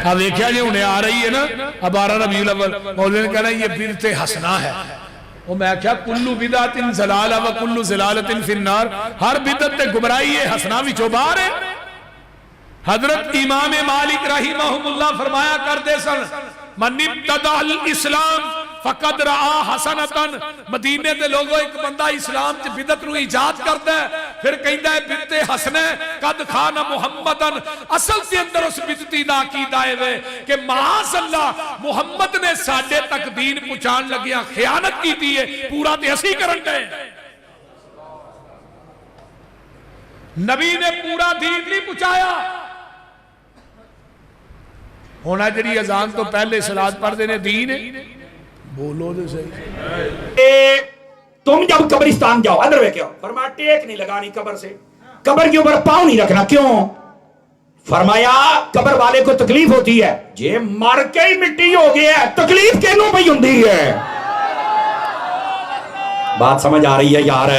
اب دیکھا جی انہیں آ رہی ہے نا اب 12 ربیع الاول مولوی نے کہنا یہ بدعت حسنہ ہے. وہ میں کیا کلو بدعت ضلالہ و کلو ضلالۃ فی النار, ہر بدعت گمراہی ہے حسنہ وچوں باہر ہے. حضرت امام مالک رحمہ اللہ فرمایا کرتے سن من ابتدع الاسلام فقد رعا حسنتن. مدینے دے لوگوں ایک بندہ اسلام چ بدعت نو ایجاد کرتا ہے پھر کہندا ہے بدعت حسنہ قد خان محمدن. اصل کے اندر اس بدعتی دا عقیدہ ہے کہ معاذ اللہ محمد نے ساڈے تک دین پہنچان لگیا خیانت کیتی ہے, پورا تے اسی کرن گئے. نبی نے پورا دین نہیں پہنچایا. ہونا جڑی اذان تو پہلے صلاۃ پڑھ دینے دین ہے. بولو دے صحیح. تم جب قبرستان جاؤ ادھر ویکھو فرمایا ٹیک نہیں لگانی قبر سے, قبر کے اوپر پاؤں نہیں رکھنا. کیوں؟ فرمایا قبر والے کو تکلیف ہوتی ہے, جے مر کے ہی مٹی ہو گیا ہے تکلیف کینوں پئی ہوندی ہے. بات سمجھ آ رہی ہے یار؟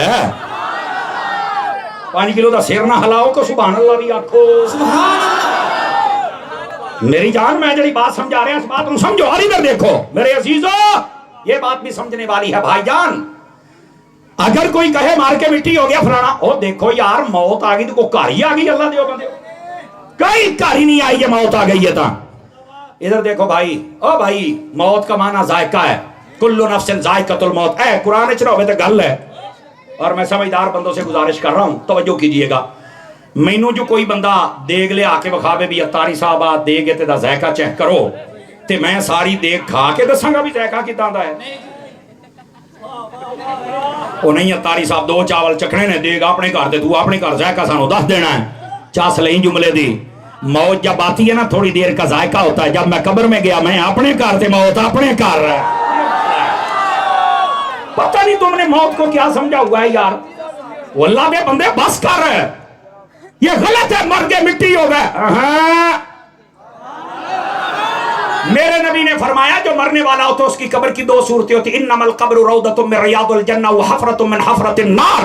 5 کلو دا سر نہ ہلاؤ کو سبحان اللہ بھی آکھو. سبحان اللہ. میری جان میں جڑی بات سمجھا رہے ہیں اس بات کو سمجھو. اور ادھر دیکھو میرے عزیزو, یہ بات بھی سمجھنے والی ہے بھائی جان. اگر کوئی کہے مار کے مٹی ہو گیا فلانا, او دیکھو یار موت آ گئی تو کوئی کار ہی آ گئی. اللہ دیو بندے کئی کار ہی نہیں آئی ہے, موت آ گئی ہے. تا ادھر دیکھو بھائی, او بھائی موت کا معنی ذائقہ ہے. کل نفس ذائقۃ الموت. اے قرآن چ نہ ہوے تے گل ہے. اور میں سمجھدار بندوں سے گزارش کر رہا ہوں توجہ کیجئے گا. مینوں جو کوئی بندہ دیگ لے آ کے بخاوے بھی اتاری صاحب آ دیگ تے دا ذائقہ چیک کرو, تے میں ساری دیگ کھا کے دساں گا بھی ذائقہ کتنا دا ہے. او نہیں اتاری صاحب 2 چاول چکھنے نے, دیگ اپنے گھر تے تو اپنے گھر ذائقہ سانو دس دینا ہے. چاس لیں جملے دی. موت جب آتی ہے نا تھوڑی دیر کا ذائقہ ہوتا ہے. جب میں قبر میں گیا میں اپنے گھر تے موت اپنے گھر. پتہ نہیں تم نے موت کو کیا سمجھا ہوا ہے یار. وہ اللہ دے بندے بس کر رہے ہیں, یہ غلط ہے. مر کے مٹی ہو گئے. میرے نبی نے فرمایا جو مرنے والا ہو تو اس کی قبر کی 2 صورتیں ہوتی ہیں. انما القبر روضۃ من ریاض الجنہ وحفرۃ من حفرۃ النار.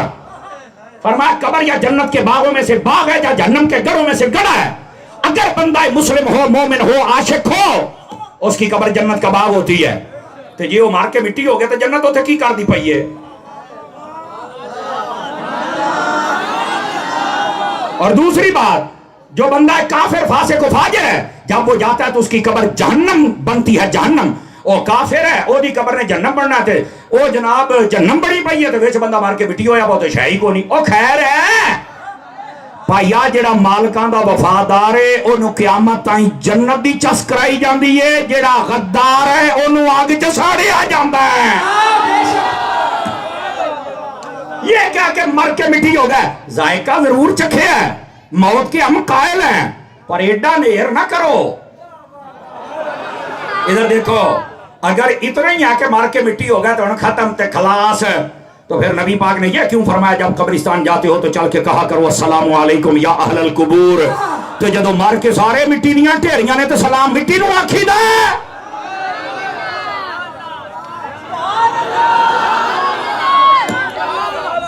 فرمایا قبر یا جنت کے باغوں میں سے باغ ہے یا جہنم کے گڑھوں میں سے گڑھا ہے. اگر بندہ مسلم ہو, مومن ہو, عاشق ہو, اس کی قبر جنت کا باغ ہوتی ہے. تو یہ وہ مار کے مٹی ہو گیا تو جنت ہوتے کی کر دی پئی ہے. اور دوسری بات, جو بندہ کافر فاسق و فاجر ہے جب وہ جاتا ہے تو اس کی قبر جہنم بنتی ہے. جہنم او کافر ہے او دی قبر نے جہنم بننا تھے. او جناب جہنم بڑی پئی ہے تو وچ بندہ مار کے مٹی ہویا وہ تو شے ہی کو نہیں. او خیر ہے بھائیا جڑا مالکاں دا وفادار ہے اونوں قیامت تائیں جنت دی چس کرائی جاندی ہے. جڑا غدار ہے اونوں اگ چ ساڑیا جاندا ہے. یہ کیا کہ مر کے مٹی ہو گئے, ذائقہ ضرور چکھے ہے, موت کے ہم قائل ہیں, پر ایڈا نیر نہ کرو. ادھر دیکھو اگر اتنا ہی آ کے مار کے مٹی ہو گئے تو ختم تے خلاص. تو پھر نبی پاک نے یہ کیوں فرمایا جب قبرستان جاتے ہو تو چل کے کہا کرو السلام علیکم یا اہل القبور. تو جدو مار کے سارے مٹی دیاں ڈھیریاں نے تو سلام مٹی نو آکھی دا.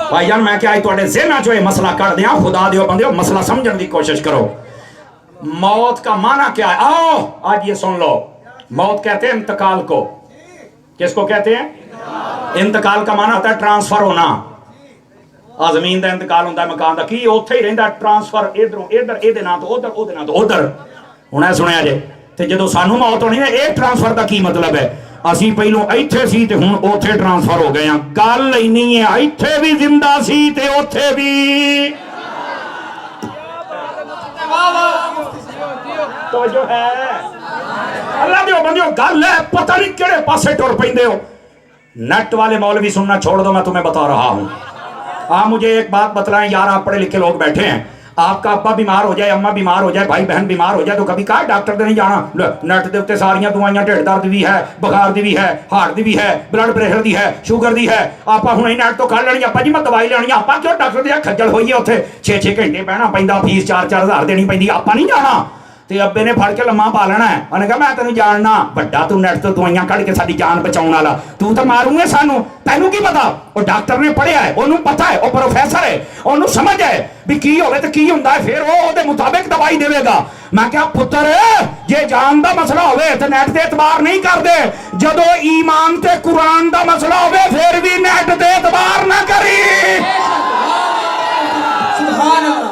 بھائی جان میں کیا آئی توڑے ذہنہ جو یہ مسئلہ کر دیا, خدا دیو بندیو مسئلہ سمجھن دی کوشش کرو. موت کا معنی کیا ہے؟ آؤ آج یہ سن لو. موت کہتے ہیں انتقال کو. کس کو کہتے ہیں؟ انتقال کا معنی ہوتا ہے ٹرانسفر ہونا. زمین دا انتقال ہوتا ہے مکان دا کی اوتھے ہی رہندا ٹرانسفر ادھروں ادھر اے دے نام تو ادھر او دے نام تو ادھر. ہن اے سنیا جے تے جدوں سانو موت ہونی ہے اے ٹرانسفر دا کی مطلب ہے؟ اسی پہلو ایتھے سی تے ہن اوتھے ٹرانسفر ہو گئے ہیں. گل ہی نہیں ہے ایتھے بھی زندہ سی تے اوتھے بھی. تو جو ہے اللہ دیو بندیو گل ہے پتہ نہیں کیڑے پاسے ٹر پیندے ہو. نیٹ والے مولوی سننا چھوڑ دو, میں تمہیں بتا رہا ہوں. آپ مجھے ایک بات بتلائیں یار, آپ پڑھے لکھے لوگ بیٹھے ہیں, آپ کا ابا بیمار ہو جائے, اماں بیمار ہو جائے, بھائی بہن بیمار ہو جائے تو کبھی کہا ڈاکٹر دے نہیں جانا؟ نیٹ دے اتے ساریاں دوائیاں ڈھیڈ درد بھی ہے, بخار دی بھی ہے, ہارٹ دی بھی ہے, بلڈ پریشر دی ہے, شوگر دی ہے. آپ ہن ہی نیٹ تو کر لینی اپا جی میں دوائی لینی. آپ کیوں ڈاکٹر دے کھجل ہوئی ہے, اوتھے 6-6 گھنٹے بہنا پیندا, فیس 4-4 ہزار دینی پیندی, آپ نہیں جانا. ਤੇ ਅੱਬੇ ਨੇ ਫੜ ਕੇ ਲੰਮਾ ਪਾ ਲੈਣਾ ਹੈ। ਉਹਨੇ ਕਿਹਾ ਮੈਂ ਤੈਨੂੰ ਜਾਣਨਾ, ਵੱਡਾ ਤੂੰ ਨੈਟ ਤੋਂ ਦਵਾਈਆਂ ਕੱਢ ਕੇ ਸਾਡੀ ਜਾਨ ਬਚਾਉਣ ਵਾਲਾ, ਤੂੰ ਤਾਂ ਮਾਰੂਗੇ ਸਾਨੂੰ, ਤੈਨੂੰ ਕੀ ਪਤਾ? ਉਹ ਡਾਕਟਰ ਨੇ ਪੜ੍ਹਿਆ ਹੈ, ਉਹਨੂੰ ਪਤਾ ਹੈ, ਉਹ ਪ੍ਰੋਫੈਸਰ ਹੈ, ਉਹਨੂੰ ਸਮਝ ਹੈ ਵੀ ਕੀ ਹੋਵੇ ਤੇ ਕੀ ਹੁੰਦਾ ਹੈ, ਫਿਰ ਉਹ ਉਹਦੇ ਮੁਤਾਬਿਕ ਦਵਾਈ ਦੇਵੇਗਾ। ਮੈਂ ਕਿਹਾ ਪੁੱਤਰ ਜੇ ਜਾਨ ਦਾ ਮਸਲਾ ਹੋਵੇ ਤੇ ਨੈਟ ਤੇ ਇਤਬਾਰ ਨਹੀਂ ਕਰਦੇ, ਜਦੋਂ ਈਮਾਨ ਤੇ ਕੁਰਾਨ ਦਾ ਮਸਲਾ ਹੋਵੇ ਫਿਰ ਵੀ ਨੈਟ ਤੇ ਇਤਬਾਰ ਨਾ ਕਰੀ। ਸੁਭਾਨ ਅੱਲਾਹ।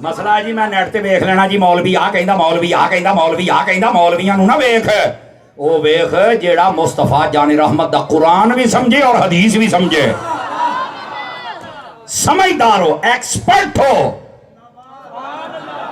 ਮਸਲਾ ਜੀ ਮੈਂ ਨੈਟ ਤੇ ਵੇਖ ਲੈਣਾ ਜੀ, ਮੌਲਵੀ ਆ ਕਹਿੰਦਾ, ਮੌਲਵੀ ਆ ਕਹਿੰਦਾ, ਮੌਲਵੀ ਆ ਕਹਿੰਦਾ, ਮੌਲਵੀਆਂ ਨੂੰ ਨਾ ਵੇਖ, ਉਹ ਵੇਖ ਜਿਹੜਾ ਮੁਸਤਫਾ ਜਾਨ ਰਹਿਮਤ ਦਾ ਕੁਰਾਨ ਵੀ ਸਮਝੇ ਔਰ ਹਦੀਸ ਵੀ ਸਮਝੇ, ਸਮਝਦਾਰ ਹੋ, ਐਕਸਪਰਟ ਹੋ।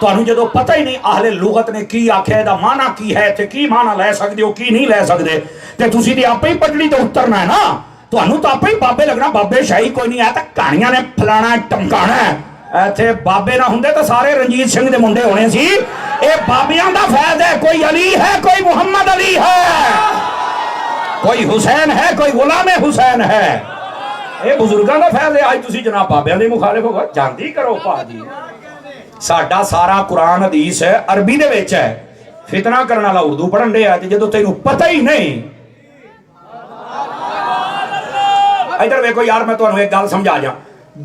ਤੁਹਾਨੂੰ ਜਦੋਂ ਪਤਾ ਹੀ ਨਹੀਂ ਆਹਲੇ ਲੁਗਤ ਨੇ ਕੀ ਆਖਿਆ, ਇਹਦਾ ਮਾਨਾ ਕੀ ਹੈ ਤੇ ਕੀ ਮਾਨਾ ਲੈ ਸਕਦੇ ਹੋ ਕੀ ਨਹੀਂ ਲੈ ਸਕਦੇ, ਤੇ ਤੁਸੀਂ ਤੇ ਆਪੇ ਹੀ ਪਟੜੀ ਤੇ ਉਤਰਨਾ ਹੈ ਨਾ, ਤੁਹਾਨੂੰ ਤਾਂ ਆਪੇ ਹੀ ਬਾਬੇ ਲੱਗਣਾ। ਬਾਬੇ ਸ਼ਾਹੀ ਕੋਈ ਨਹੀਂ, ਆ ਤਾਂ ਕਹਾਣੀਆਂ ਨੇ ਫਲਾਣਾ ਟਮਕਾਣਾ। ਇੱਥੇ ਬਾਬੇ ਨਾ ਹੁੰਦੇ ਤਾਂ ਸਾਰੇ ਰਣਜੀਤ ਸਿੰਘ ਦੇ ਮੁੰਡੇ ਹੋਣੇ ਸੀ। ਇਹ ਬਾਬਿਆਂ ਦਾ ਫੈਜ਼ ਹੈ, ਕੋਈ ਅਲੀ ਹੈ, ਕੋਈ ਮੁਹੰਮਦ ਅਲੀ ਹੈ, ਕੋਈ ਹੁਸੈਨ ਹੈ, ਕੋਈ ਗੁਲਾਮ ਹੁਸੈਨ ਹੈ। ਇਹ ਬਜ਼ੁਰਗਾਂ ਦਾ ਫੈਜ਼ ਹੈ। ਅੱਜ ਤੁਸੀਂ ਜਨਾਬ ਬਾਬਿਆਂ ਦੇ ਮੁਖਾਲਿਫ ਹੋ, ਜਾਂਦੀ ਕਰੋ ਭਾਜੀ। ਸਾਡਾ ਸਾਰਾ ਕੁਰਾਨ ਹਦੀਸ ਹੈ ਅਰਬੀ ਦੇ ਵਿੱਚ ਹੈ, ਫਿਤਨਾ ਕਰਨ ਵਾਲਾ ਉਰਦੂ ਪੜ੍ਹਨ ਡਿਆ ਤੇ ਜਦੋਂ ਤੈਨੂੰ ਪਤਾ ਹੀ ਨਹੀਂ। ਇਧਰ ਵੇਖੋ ਯਾਰ, ਮੈਂ ਤੁਹਾਨੂੰ ਇੱਕ ਗੱਲ ਸਮਝਾ ਜਾ,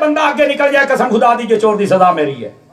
ਬੰਦਾ ਅੱਗੇ ਨਿਕਲ ਜਾਏ, ਕਸਮ ਖੁਦਾ ਦੀ ਜੇ ਚੋਰ ਦੀ ਸਜ਼ਾ ਮੇਰੀ ਹੈ।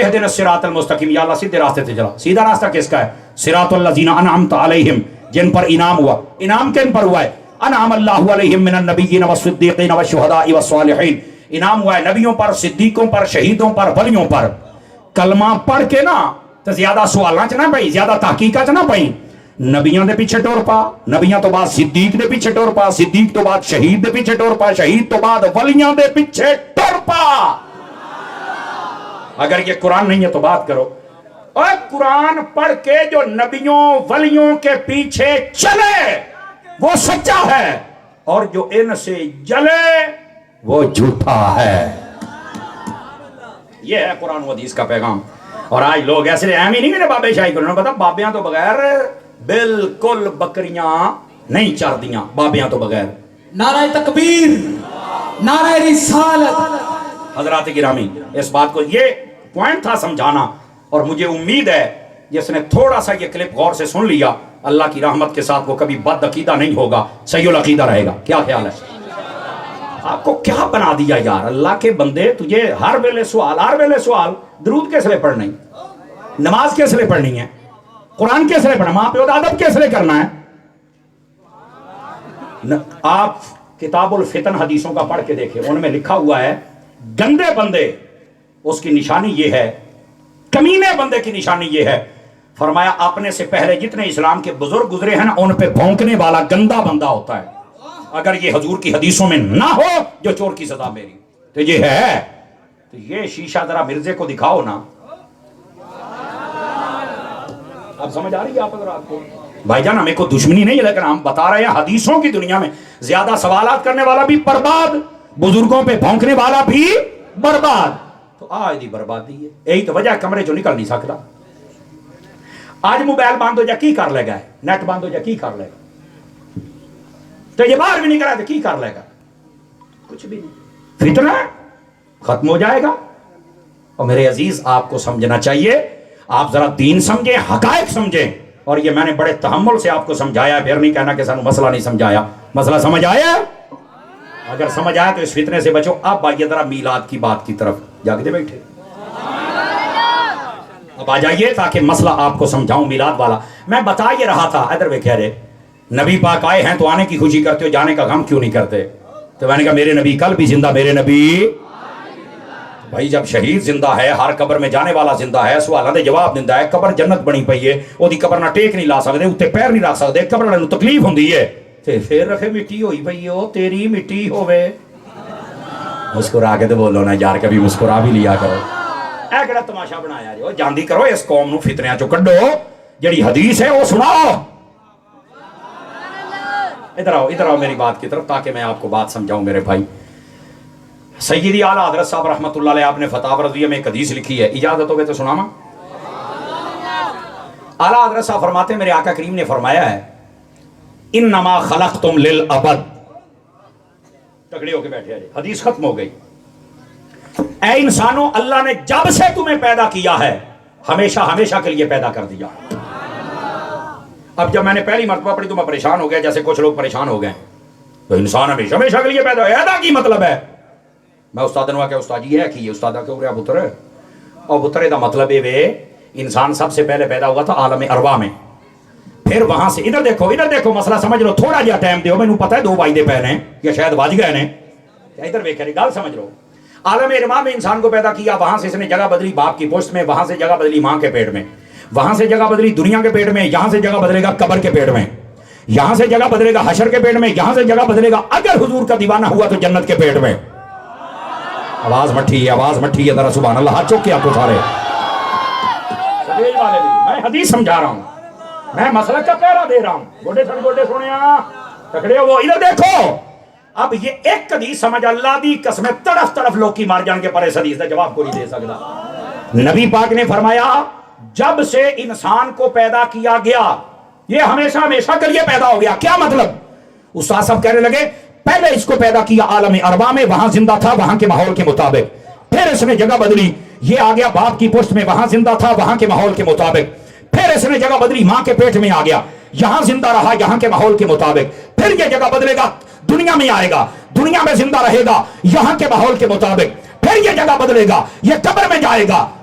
اہدنا الصراط المستقیم، یا اللہ سیدھے راستے سے چلا۔ سیدھا راستہ کس کا ہے؟ صراط الذین انعمت علیہم، جن پر انعام ہوا۔ انعام کن پر ہوا ہے؟ انعم اللہ علیہم من النبیین والصدیقین والشہداء والصالحین، انعام ہوا ہے نبیوں پر، صدیقوں پر، شہیدوں پر، ولیوں پر۔ کلمہ پڑھ کے نا تو زیادہ سوالاں چ نہ پئی، زیادہ تحقیقات نہ پئی، نبیاں دے پیچھے ٹور پا، نبیاں تو بعد صدیق دے پیچھے ٹور پا، صدیق تو بعد شہید دے پیچھے ٹور پا، شہید تو بعد ولیاں دے پیچھے ٹور پا۔ اگر یہ قرآن نہیں ہے تو بات کرو۔ اور قرآن پڑھ کے جو نبیوں ولیوں کے پیچھے چلے وہ سچا ہے، اور جو ان سے جلے وہ جھوٹا ہے۔ یہ ہے قرآن و حدیث کا پیغام۔ اور آج لوگ ایسے اہم ہی نہیں کہ بابے شاہی کرنا پتا، بابیاں تو بغیر بالکل بکریاں نہیں چر دیاں، بابیاں تو بغیر۔ نعرہ تکبیر، نعرہ رسالت۔ حضرات گرامی، اس بات کو یہ پوائنٹ تھا سمجھانا، اور مجھے امید ہے جس نے تھوڑا سا یہ کلپ غور سے سن لیا، اللہ کی رحمت کے ساتھ وہ کبھی بد عقیدہ نہیں ہوگا، صحیح العقیدہ رہے گا۔ کیا خیال ہے؟ آپ کو کیا بنا دیا یار، اللہ کے بندے، تجھے ہر ویلے سوال، درود کیس لئے پڑھنا ہے، نماز کیس لئے پڑھنی ہے، قرآن کیس لئے پڑھنا، ماں پیو ادب کیس لئے کرنا ہے۔ آپ کتاب الفتن حدیثوں کا پڑھ کے دیکھیں، ان میں لکھا ہوا ہے گندے بندے اس کی نشانی یہ ہے، کمینے بندے کی نشانی یہ ہے، فرمایا اپنے سے پہلے جتنے اسلام کے بزرگ گزرے ہیں نا، ان پہ بھونکنے والا گندا بندہ ہوتا ہے۔ اگر یہ حضور کی حدیثوں میں نہ ہو جو چور کی سزا میری، تو یہ ہے، تو یہ شیشہ ذرا مرزے کو دکھاؤ نا۔ اب سمجھ آ رہی ہے آپ حضرات کو؟ بھائی جان ہمیں کوئی دشمنی نہیں ہے، لیکن ہم بتا رہے ہیں حدیثوں کی دنیا میں زیادہ سوالات کرنے والا بھی برباد، بزرگوں پہ بھونکنے والا بھی برباد۔ تو آج دی بربادی ہے، یہی تو وجہ کمرے جو نکل نہیں سکتا۔ آج موبائل بند ہو جا کی کر لے گا، نیٹ بند ہو جا کی کر لے گا، تو یہ باہر بھی نہیں کرا تو کی کر لے گا؟ کچھ بھی نہیں، فتنہ ختم ہو جائے گا۔ اور میرے عزیز آپ کو سمجھنا چاہیے، آپ ذرا دین سمجھیں، حقائق سمجھیں، اور یہ میں نے بڑے تحمل سے آپ کو سمجھایا، پھر نہیں کہنا کہ سانو مسئلہ نہیں سمجھایا، مسئلہ سمجھ آیا؟ اگر سمجھ آیا تو اس فتنے سے بچو۔ اب آئیے ذرا میلاد کی بات کی طرف، جاگتے بیٹھے اب آ جائیے تاکہ مسئلہ آپ کو سمجھاؤں میلاد والا۔ میں بتا یہ رہا تھا، ادھر وہ کہہ رہے نبی پاک آئے ہیں تو آنے کی خوشی کرتے ہو، جانے کا غم کیوں نہیں کرتے؟ تو میں نے کہا میرے نبی کل بھی زندہ، میرے نبی بھائی جب شہید زندہ ہے، ہر قبر میں جانے والا زندہ ہے، سوالوں دے جواب دیندا ہے، قبر جنت بنی پئی ہے، وہ دی قبر نہ ٹیک نہیں لا سکدے، اوتے پیر نہیں رکھ سکدے، قبر والے نوں تکلیف ہوندی ہے، تے پھر رکھے مٹی ہوئی پئی ہو، تیری مٹی ہوے۔ مسکرا کے تو بولو نا یار، کبھی مسکرا بھی لیا کرو۔ اے کیڑا تماشا بنایا جو، جاندی کرو اس قوم نو فتنیاں چوں کڈو، جڑی حدیث ہے وہ سناؤ۔ ادھر آؤ میری بات کی طرف تاکہ میں آپ کو بات سمجھاؤں میرے بھائی۔ سیدی اعلیٰ حضرت صاحب رحمۃ اللہ علیہ آپ نے فتاوی رضویہ میں ایک حدیث لکھی ہے، اجازت ہوگی تو سناواں؟ اعلیٰ حضرت صاحب فرماتے ہیں میرے آقا کریم نے فرمایا ہے انما خلقتم للابد، تکڑے ہو کے بیٹھے ہیں، حدیث ختم ہو گئی۔ اے انسانوں، اللہ نے جب سے تمہیں پیدا کیا ہے ہمیشہ ہمیشہ کے لیے پیدا کر دیا۔ اب جب میں نے پہلی مرتبہ پڑھی تو میں پریشان ہو گیا، جیسے کچھ لوگ پریشان ہو گئے، تو انسان ہمیشہ ہمیشہ کے لیے پیدا ہے، ایدا کی مطلب ہے؟ میں استاد نے کہا استاد جی ہے کہ یہ استاد کیوں رہا پتر، اور پتر دا مطلب ہے انسان سب سے پہلے پیدا ہوا تھا عالم ارواح میں، پھر وہاں سے ادھر دیکھو مسئلہ سمجھ لو، تھوڑا جہا ٹائم دیو، میں پتہ ہے 2 وائدے پہ ہیں یا شاید بج گئے ہیں، ادھر دیکھ رہے گل سمجھ لو۔ عالم ارواح میں انسان کو پیدا کیا، وہاں سے اس نے جگہ بدلی باپ کی پشت میں، وہاں سے جگہ بدلی ماں کے پیٹ میں، وہاں سے جگہ بدلی دنیا کے پیٹ میں، یہاں سے جگہ بدلے گا قبر کے پیٹ میں، یہاں سے جگہ بدلے گا حشر کے پیٹ میں، یہاں سے جگہ بدلے گا اگر حضور کا دیوانہ ہوا تو جنت کے پیٹ میں۔ آواز مٹھی ہے ذرا سبحان اللہ، ہاتھ چوک کے آپ کو سارے سبیل والے بھی، میں حدیث سمجھا رہا ہوں، میں مسئلہ کا پہرا دے رہا ہوں، گوڈے سنیا تکڑے ہو، ادھر دیکھو۔ اب یہ ایک حدیث سمجھ، اللہ دی قسم طرف لوگ کی مار جان کے پر اس حدیث دا جواب کوئی نہیں دے سکتا۔ نبی پاک نے فرمایا جب سے انسان کو پیدا کیا گیا یہ ہمیشہ ہمیشہ کے لیے پیدا ہو گیا۔ کیا مطلب؟ استاد صاحب کہنے لگے پہلے اس کو پیدا کیا عالم ارواح میں، وہاں زندہ تھا وہاں کے ماحول کے مطابق، پھر اس نے جگہ بدلی، یہ آ گیا باپ کی پشت میں، وہاں زندہ تھا وہاں کے ماحول کے مطابق، پھر اس نے جگہ بدلی ماں کے پیٹ میں آ گیا، یہاں زندہ رہا یہاں کے ماحول کے مطابق، پھر یہ جگہ بدلے گا دنیا میں آئے گا، دنیا میں زندہ رہے گا یہاں کے ماحول کے مطابق، پھر یہ جگہ بدلے گا، یہ قبر میں جائے گا،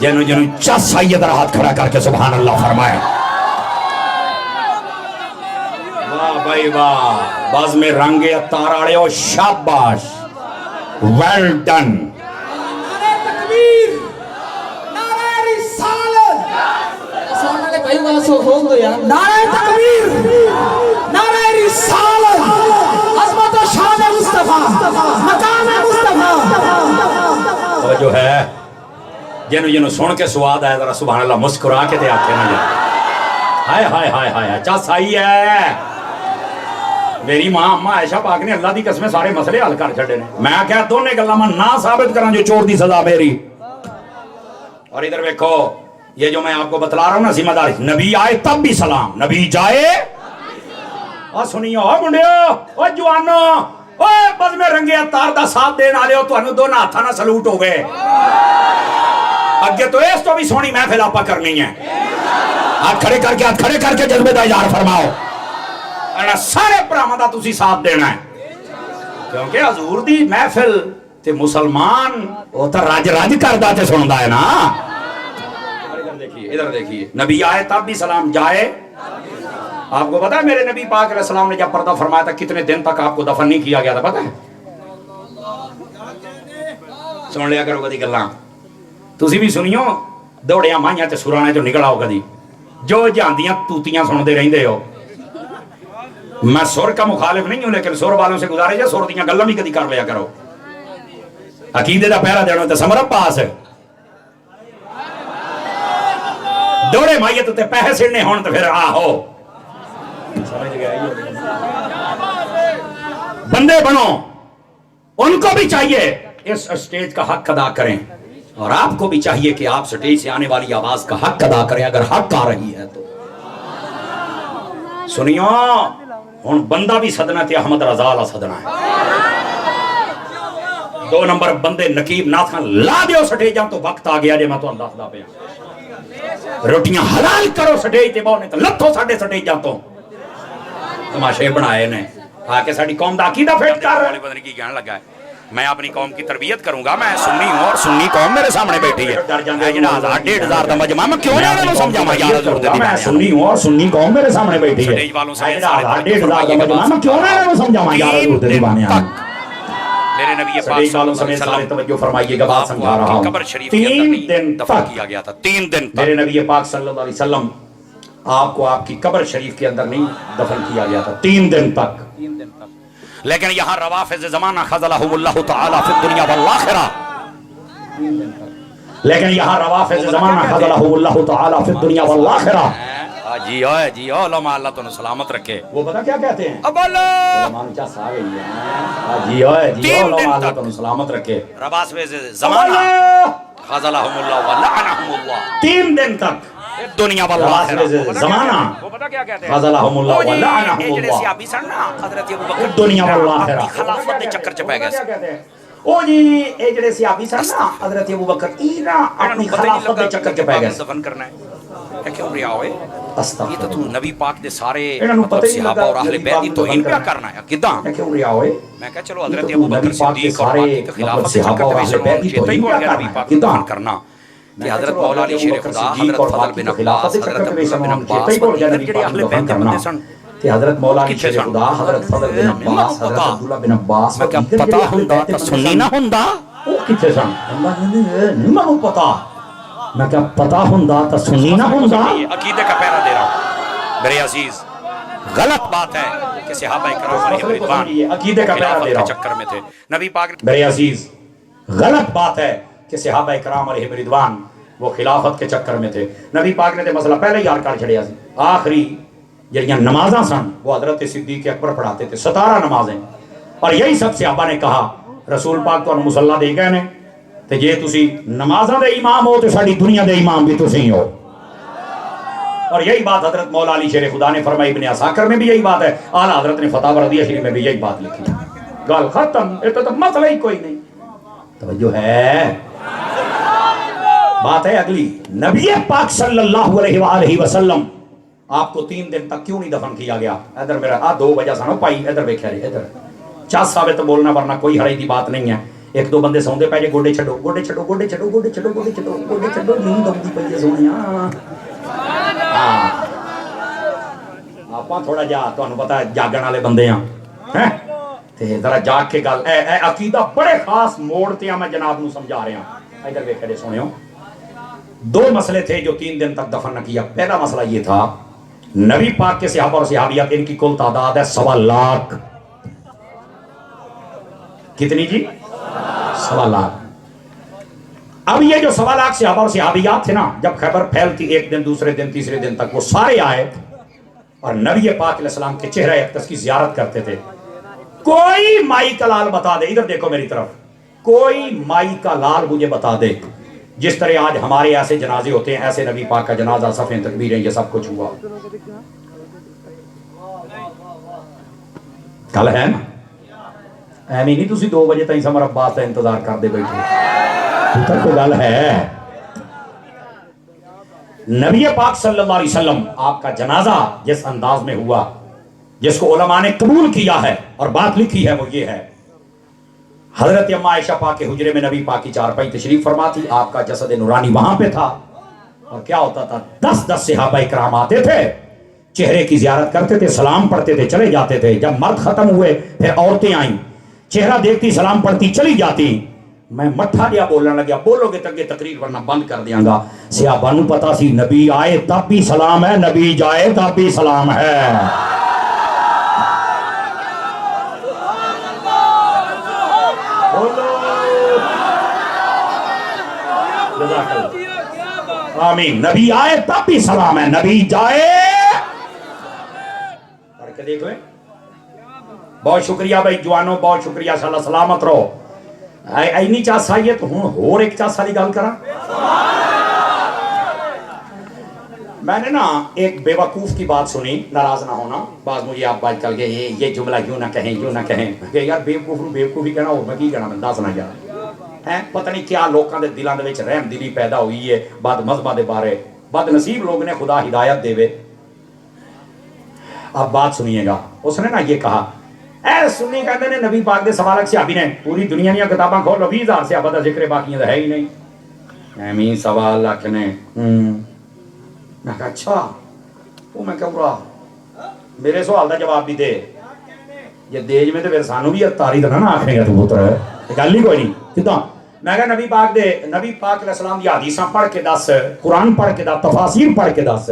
جنو جنو چس آئی ادھر ہاتھ کھڑا کر کے سبحان اللہ فرمائے. واہ بھائی واہ، باز میں رنگ اتار آڑے ہو، شاباش، ویل ڈن. نعرہ تکبیر، نعرہ رسالت. اسلام والے بھائی وہاں سو کھول دو یار. نعرہ تکبیر، نعرہ رسالت، عظمت و شان مصطفیٰ، مقام مصطفیٰ. جو ہے جنو جنو سن کے سواد آئے ذرا سبحان اللہ مسکرا کے دے آتے ہیں. ہائے ہائے ہائے ہائے، چس آئی ہے. میری ماں اما عائشہ پاک نے اللہ دی قسم سارے مسئلے حل کر چھڑے نے. میں کہا دونے گلاں میں نہ ثابت کروں جو چور دی سزا میری. اور ادھر دیکھو یہ جو میں آپ کو بتلا رہا ہوں نا ذمہ داری، نبی آئے تب بھی سلام، نبی جائے. اور سنیو او منڈیو، او جوانو، او بس میں رنگے اتار دا ساتھ دین آلے ہو تو انہوں دونوں ہاتھا نہ سلوٹ ہو گئے. اگے تو اس تو بھی سونی محفل آپا کرنی ہے. ہاتھ کھڑے کر کے جذبے دا اظہار فرماؤ. سارے پراہاں دا تسی ساتھ دینا ہے کیونکہ حضور دی محفل تے مسلمان وہ تو رج کردہ تے سندا ہے نا. ادھر دیکھیے نبی آئے تب بھی سلام، جائے. آپ کو پتا ہے میرے نبی پاک علیہ السلام نے جب پردہ فرمایا تھا کتنے دن تک آپ کو دفن نہیں کیا گیا تھا پتا ہے؟ سن لیا کرو کدی گلاں تسی بھی سنیو. دوڑیاں مائیاں تے سرانے جو نکل آؤ کدی جو جاندیاں توتیاں سن دے رہندے ہو. میں سر کا مخالف نہیں ہوں لیکن سر والوں سے گزارے جا سر دیاں گلاں بھی کدی کر لیا کرو. عقیدے دا پہرا دینا تے سمر پاس دوڑے مائیت تے پیسے سڑنے ہون تے پھر آہو بندے بنو. ان کو بھی چاہیے اس اسٹیج کا حق ادا کریں اور آپ کو بھی چاہیے کہ آپ سٹیج سے آنے والی آواز کا حق ادا کریں اگر حق آ رہی ہے تو. سنیو ہن بندہ بھی صدنا تے احمد رضا والا صدنا ہے. 2 نمبر بندے نقیب ناتھاں لا دیو سٹیجاں تو وقت آ گیا جے میں تو انداز دا پیا. روٹیاں حلال کرو سٹیج تے بہنے تے لتھو ساڈے سٹیجاں تو. تماشے بنائے نے آ کے ساڈی قوم دا عقیدہ فیٹ کر رہے پتہ نہیں کی کہنے لگا ہے. میں اپنی قوم کی تربیت کروں گا. میں سنی ہوں اور سنی قوم میرے سامنے بیٹھی ہے. جڑا 1000 دا مجمع میں کیوں نہ انہوں سمجھاواں یار حضور دی. میں سنی ہوں اور سنی قوم میرے سامنے بیٹھی ہے. سٹیج والوں سے 1000 دا مجمع میں کیوں نہ انہوں سمجھاواں یار حضور دی بانیاں. میرے نبی پاک صلی اللہ علیہ وسلم توجہ فرمائیے گا بات سمجھا رہا ہوں. قبر شریف کے اندر نہیں دفن کیا گیا تھا 3 دن تک. میرے نبی پاک صلی اللہ علیہ وسلم آپ کو آپ کی قبر شریف کے اندر نہیں دفن کیا گیا تھا 3 دن تک. لیکن یہاں روافض زمانہ خذلہم اللہ تعالی فی الدنیا والآخرہ. لیکن یہاں روافض زمانہ خذلہم اللہ تعالی فی الدنیا والآخرہ. جی او علماء اللہ تو سلامت رکھے. وہ پتہ کیا کہتے ہیں؟ اب اللہ علماء چاس آ گئی ہے. جی او علماء اللہ تو سلامت رکھے. روافض زمانہ خذلہم اللہ ولعنہم اللہ 3 دن تک دنیا والآخرہ. زمانہ وہ پتہ کیا کہتے ہیں؟ خذلہم اللہ ولعنہم اللہ. جڑے صحابی سن نا حضرت ابوبکر دنیا والآخرہ خلافت دے چکر چ پے گئے. او جی اے جڑے صحابی سن نا حضرت ابوبکر اینا اپنی خلافت دے چکر چ پے گئے. دفن کرنا ہے کیوں رہا ہوئے؟ یہ تو نبی پاک دے سارے مطلب صحابہ اور اہل بیت کی توہین کیا کرنا ہے کداں کیوں رہا ہوئے؟ میں کہا چلو حضرت ابوبکر صدیق اور باقی کے خلافت دے چکر چ پے گئے. چیتا ہی بول گیا نبی پاک کو دفن کرنا کہ حضرت مولا علی شیر خدا، حضرت فضل بن عباس، حضرت عبداللہ بن عباس جڑے اہل بیت دے بندے سن. حضرت مولا علی شیر خدا، حضرت فضل بن عباس، حضرت عبداللہ بن عباس. میں کیا پتہ ہوندا تے سنی نہ ہوندا او کتے سن؟ نہیں مانوں پتہ. میں کیا پتہ ہوندا تے سنی نہ ہوندا. عقیدے کا پہرا دے رہا ہوں میرے عزیز. غلط بات ہے کہ صحابہ کرام علیہم رضوان عقیدے کا پہرا دے رہا ہوں چکر میں تھے. نبی پاک میرے عزیز غلط بات ہے کہ صحابہ کرام علیہم رضوان وہ خلافت کے چکر میں تھے. نبی پاک نے تے مسئلہ پہلے ہی حل کر چھڑیا سی. آخری جڑیاں نمازاں سن وہ حضرت صدیق اکبر پڑھاتے تھے 17 نمازیں. اور یہی سب صحابہ نے کہا رسول پاک تو مصلی دے گئے نے تے جے تسی نمازاں دے امام ہو تے ساڈی دنیا دے امام بھی تسی ہو. اور یہی بات حضرت مولا علی شیر خدا نے فرمائی. ابن عساکر میں بھی یہی بات ہے. اعلیٰ حضرت نے فتاوی رضیہ شریف میں بھی یہی بات لکھی. گل ختم. یہ تو مسئلہ ہی کوئی نہیں. توجہ ہے. بات ہے اگلی. نبی پاک صلی اللہ علیہ وآلہ وسلم آپ کو 3 دن تک کیوں نہیں دفن کیا گیا؟ ادھر میرا 2 وجہ سنو پائی ادھر ویکھیا جی ادھر چاس ثابت بولنا ورنہ کوئی ہڑے دی بات نہیں ہے. ایک دو بندے سوندے پے جے گوڈے چھڈو گوڈے چھڈو گوڈے چھڈو گوڈے چھڈو گوڈے چھڈو گوڈے چھڈو نیند آؤندی پئی ہے سونیاں آپاں تھوڑا جا تانوں پتہ ہے جاگن والے بندے ہاں ہیں تے ذرا جاگ کے گل اے عقیدہ بڑے خاص موڑ تے میں جناب نو سمجھا رہا ہوں ادھر ویکھ کے سنیو دو مسئلے تھے جو 3 دن تک دفن نہ کیا پہلا مسئلہ یہ تھا نبی پاک کے صحابہ اور صحابیات ان کی کل تعداد ہے 1.25 لاکھ کتنی جی 1.25 لاکھ اب یہ جو 1.25 لاکھ صحابہ اور صحابیات تھے نا جب خیبر پھیلتی ایک دن دوسرے دن تیسرے دن تک وہ سارے آئے اور نبی پاک علیہ السلام کے چہرہ اقدس کی زیارت کرتے تھے کوئی مائی کا لال بتا دے ادھر دیکھو میری طرف کوئی مائی کا لال مجھے بتا دے جس طرح آج ہمارے ایسے جنازے ہوتے ہیں ایسے نبی پاک کا جنازہ صفیں تکبیریں یہ سب کچھ ہوا کل ہے نا ایویں نہیں تسی 2 بجے تائیں سمر عباس کا انتظار کر دے بیٹھے اتر کو گل ہے نبی پاک صلی اللہ علیہ وسلم آپ کا جنازہ جس انداز میں ہوا جس کو علماء نے قبول کیا ہے اور بات لکھی ہے وہ یہ ہے حضرت اما عائشہ پاک کے حجرے میں نبی پاک کی چارپائی تشریف فرما تھی آپ کا جسد نورانی وہاں پہ تھا اور کیا ہوتا تھا 10 صحابہ کرام آتے تھے چہرے کی زیارت کرتے تھے سلام پڑھتے تھے چلے جاتے تھے جب مرد ختم ہوئے پھر عورتیں آئیں چہرہ دیکھتی سلام پڑھتی چلی جاتی میں مٹھا دیا بولنے لگیا بولو گے تک تقریر ورنہ بند کر دیاں گا صحابہ نو پتا سی نبی آئے تب بھی سلام ہے نبی جائے تب بھی سلام ہے آمین نبی آئے تب بھی سلام ہے نبی جائے پڑھ کے دیکھ لیں بہت شکریہ بھائی جوانوں بہت شکریہ صلی سلامت رہو اینی چاس آئیے تو ہوں اور ایک چاس ساری گل کرا میں نے نا ایک بے وقوف کی بات سنی ناراض نہ ہونا بعض مجھے آپ بات کر کے یہ جملہ کیوں نہ کہیں کہ یار بے وقوف بھی کہنا اور میں کی کہنا میں دس نہ جا پتہ نہیں کیا لوگوں کے دلوں کے رحم دلی پیدا ہوئی ہے بد مذہباں دے بارے بد نصیب لوگ نے خدا ہدایت دے اب بات سنیے گا اس نے نا یہ کہا اے سنی کہتے ہیں نبی پاک دے 1.25 لاکھ صحابی نے پوری دنیا دیا کتاباں کھول لو 20,000 صحابہ دا ذکر باقی ہے ہی نہیں ایمی 1.25 لاکھ نے میں کہا اچھا وہ میں کہا برا میرے سوال دا جواب بھی دے یہ دیج میں تو پھر سانو بھی اتاری تو نہ آکھنے گا تو پتر ہے گل ہی کوئی نہیں کتنا میں کہا نبی پاک علیہ السلام دی حدیثاں پڑھ کے دس قرآن پڑھ کے دس تفاسیر پڑھ کے دس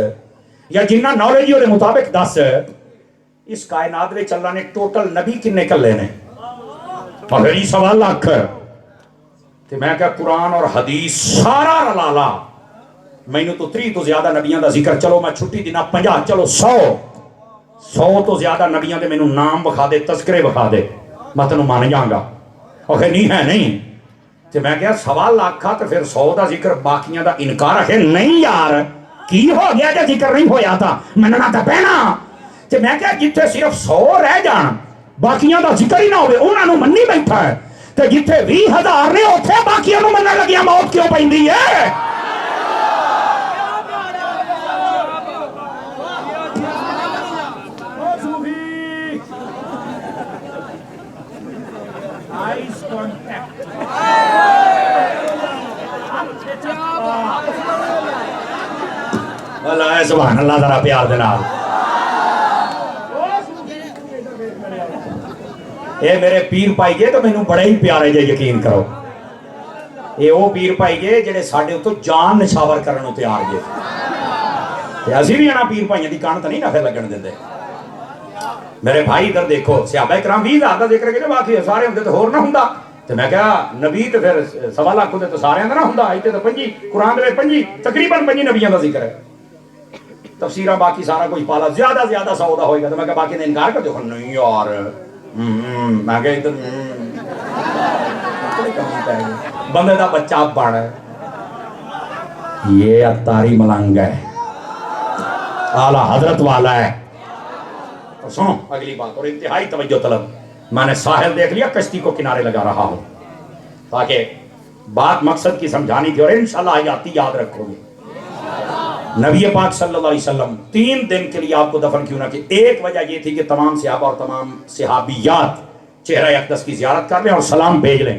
یا جنہ نالج دے مطابق دس اس کائنات میں اللہ نے ٹوٹل نبی کنے کر لینے اور 1.25 لاکھ تو میں کہا قرآن اور حدیث سارا رلالا میں تو 3 تو زیادہ نبیوں دا ذکر چلو میں چھٹی دینا 50 چلو 100 تو زیادہ نبیوں دے میں نام بکھا دے تذکرے بکھا دے میں تینوں مان جاؤں گا اور نہیں ہے نہیں تو میں کہا 1.25 لاکھ کا تو پھر 100 دا ذکر باقیاں دا انکار ہے نہیں یار کی ہو گیا جا ذکر نہیں ہویا تھا مننا تا پہنا تو میں کہا جتھے صرف 100 رہ جان باقیاں دا ذکر ہی نہ ہوئے انہاں نو منی بیٹھا ہے تو جتھے 20,000 نے اتھے باقیاں نو مننا لگیا موت کیوں پیندی ہے اللہ سبحان اللہ ذرا پیار دے نال اے میرے پیر پائی جے تو مینوں بڑے ہی پیارے جے یقین کرو اے او پیر پائی جے جڑے ساڈے اوتوں جان نشاور کرن نوں تیار جے تے اسی بھی انا پیر پائیاں دی کان تے نہیں نہ پھر لگن دیندے میرے بھائی ادھر دیکھو صحابہ کرام 20,000 دا ذکر کیتے باقی سارے ہوندے تے ہور نہ ہوندا تے میں کہا نبی تے پھر 1.25 لاکھ ہوندے تے سارے دا نہ ہوندا ایتھے تے 5 قرآن دے 5 تقریباً 5 نبیاں دا ذکر ہے تفسیرہ باقی سارا کچھ پالا زیادہ 100 دا ہوئے گا تو میں کہا باقی نے انکار کر دیو نہیں یار میں کہا ادھر بندے دا بچہ بڑھ ہے یہ اتاری ملنگ ہے اعلیٰ حضرت والا ہے اور سنو اگلی بات اور انتہائی توجہ طلب میں نے ساحل دیکھ لیا کشتی کو کنارے لگا رہا ہوں تاکہ بات مقصد کی سمجھانی تھی اور انشاءاللہ آیاتی یاد رکھو گے نبی پاک صلی اللہ علیہ وسلم 3 دن کے لیے آپ کو دفن کیوں نہ کی ایک وجہ یہ تھی کہ تمام صحابہ اور تمام صحابیات چہرہ اقدس کی زیارت کر لیں اور سلام بھیج لیں